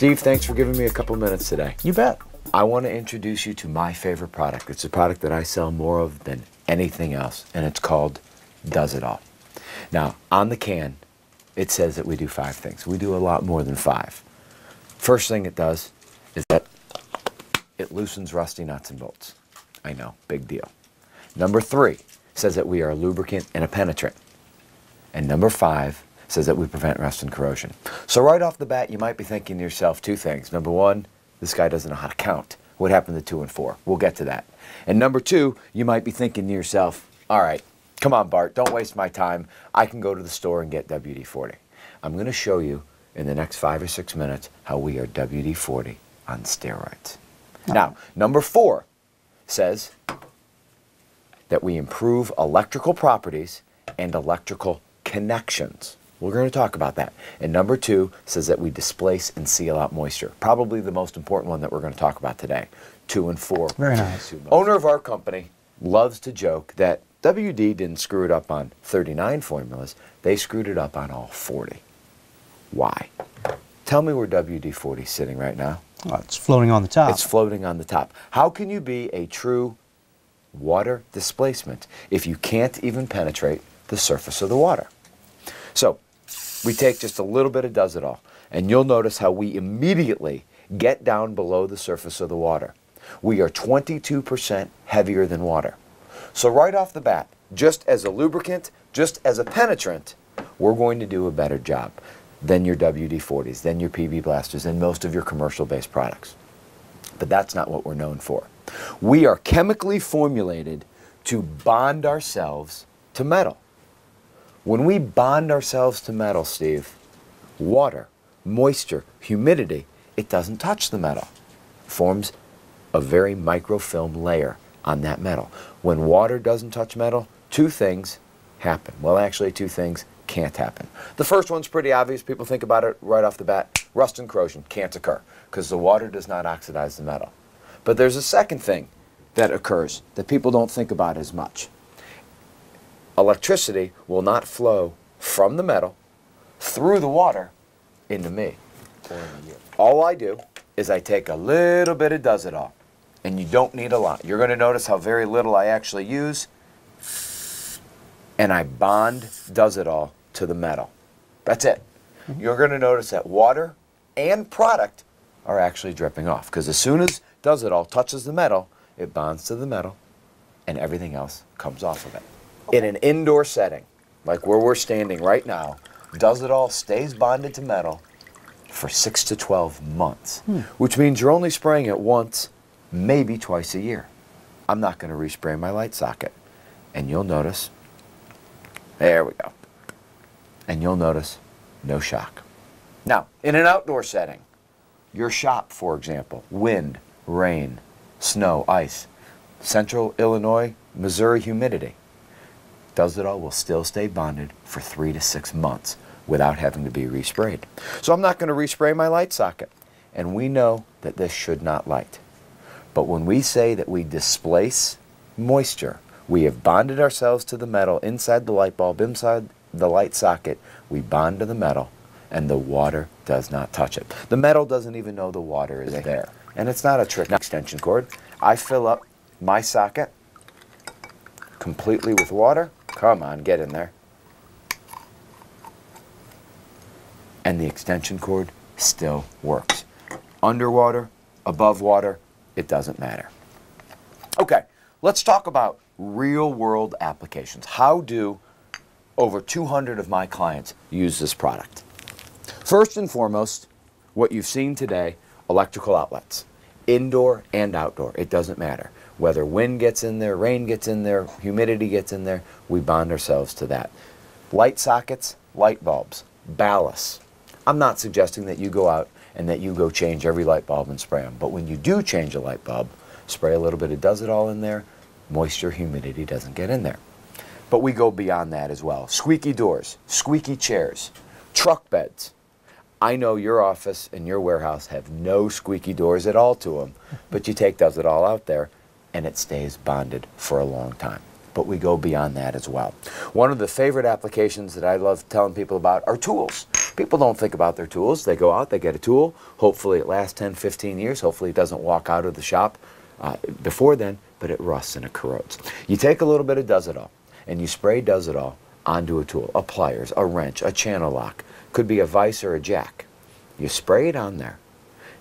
Steve, thanks for giving me a couple minutes today. You bet. I want to introduce you to my favorite product. It's a product that I sell more of than anything else, and it's called Does It All. Now, on the can, it says that we do 5 things. We do a lot more than 5. First thing it does is that it loosens rusty nuts and bolts. I know, big deal. Number 3 says that we are a lubricant and a penetrant. And number 5 says that we prevent rust and corrosion. So right off the bat, you might be thinking to yourself 2 things. Number 1, this guy doesn't know how to count. What happened to 2 and 4? We'll get to that. And number 2, you might be thinking to yourself, all right, come on, Bart, don't waste my time. I can go to the store and get WD-40. I'm going to show you in the next 5 or 6 minutes how we are WD-40 on steroids. Now, number 4 says that we improve electrical properties and electrical connections. We're going to talk about that. And number 2 says that we displace and seal out moisture. Probably the most important one that we're going to talk about today. 2 and 4. Very nice. Owner of our company loves to joke that WD didn't screw it up on 39 formulas. They screwed it up on all 40. Why? Tell me where WD-40 is sitting right now. Well, it's floating on the top. It's floating on the top. How can you be a true water displacement if you can't even penetrate the surface of the water? So we take just a little bit of Does It All, and you'll notice how we immediately get down below the surface of the water. We are 22% heavier than water. So right off the bat, just as a lubricant, just as a penetrant, we're going to do a better job than your WD-40s, than your PB blasters, and most of your commercial-based products. But that's not what we're known for. We are chemically formulated to bond ourselves to metal. When we bond ourselves to metal, Steve, water, moisture, humidity, it doesn't touch the metal. It forms a very microfilm layer on that metal. When water doesn't touch metal, 2 things happen. Well, actually 2 things can't happen. The first one's pretty obvious. People think about it right off the bat. Rust and corrosion can't occur because the water does not oxidize the metal. But there's a second thing that occurs that people don't think about as much. Electricity will not flow from the metal through the water into me. All I do is I take a little bit of Does It All, and you don't need a lot. You're going to notice how very little I actually use, and I bond Does It All to the metal. That's it. You're going to notice that water and product are actually dripping off, because as soon as Does It All touches the metal, it bonds to the metal, and everything else comes off of it. In an indoor setting, like where we're standing right now, Does It All stays bonded to metal for 6 to 12 months, which means you're only spraying it once, maybe twice a year. I'm not going to respray my light socket. And you'll notice, there we go. And you'll notice no shock. Now, in an outdoor setting, your shop, for example, wind, rain, snow, ice, central Illinois, Missouri humidity, Does It All will still stay bonded for 3 to 6 months without having to be resprayed. So I'm not going to respray my light socket. And we know that this should not light. But when we say that we displace moisture, we have bonded ourselves to the metal inside the light bulb, inside the light socket. We bond to the metal, and the water does not touch it. The metal doesn't even know the water is there. And it's not a trick extension cord. I fill up my socket completely with water. Come on, get in there. And the extension cord still works. Underwater, above water, it doesn't matter. Okay, let's talk about real-world applications. How do over 200 of my clients use this product? First and foremost, what you've seen today, electrical outlets. Indoor and outdoor, it doesn't matter. Whether wind gets in there, rain gets in there, humidity gets in there, we bond ourselves to that. Light sockets, light bulbs, ballasts. I'm not suggesting that you go out and that you go change every light bulb and spray them. But when you do change a light bulb, spray a little bit of Does It All in there, moisture, humidity doesn't get in there. But we go beyond that as well. Squeaky doors, squeaky chairs, truck beds. I know your office and your warehouse have no squeaky doors at all to them, but you take Does It All out there and it stays bonded for a long time. But we go beyond that as well. One of the favorite applications that I love telling people about are tools. People don't think about their tools. They go out, they get a tool. Hopefully it lasts 10, 15 years. Hopefully it doesn't walk out of the shop before then, but it rusts and it corrodes. You take a little bit of Does-It-All and you spray Does-It-All onto a tool, a pliers, a wrench, a channel lock, could be a vise or a jack. You spray it on there.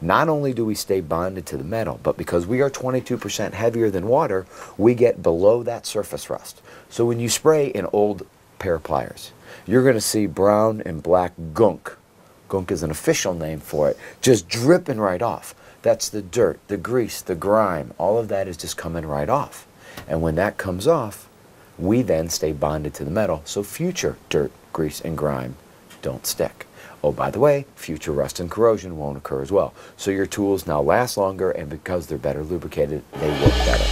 Not only do we stay bonded to the metal, but because we are 22% heavier than water, we get below that surface rust. So when you spray an old pair of pliers, you're going to see brown and black gunk. Gunk is an official name for it, just dripping right off. That's the dirt, the grease, the grime, all of that is just coming right off. And when that comes off, we then stay bonded to the metal, so future dirt, grease, and grime don't stick. Oh, by the way, future rust and corrosion won't occur as well. So your tools now last longer, and because they're better lubricated, they work better.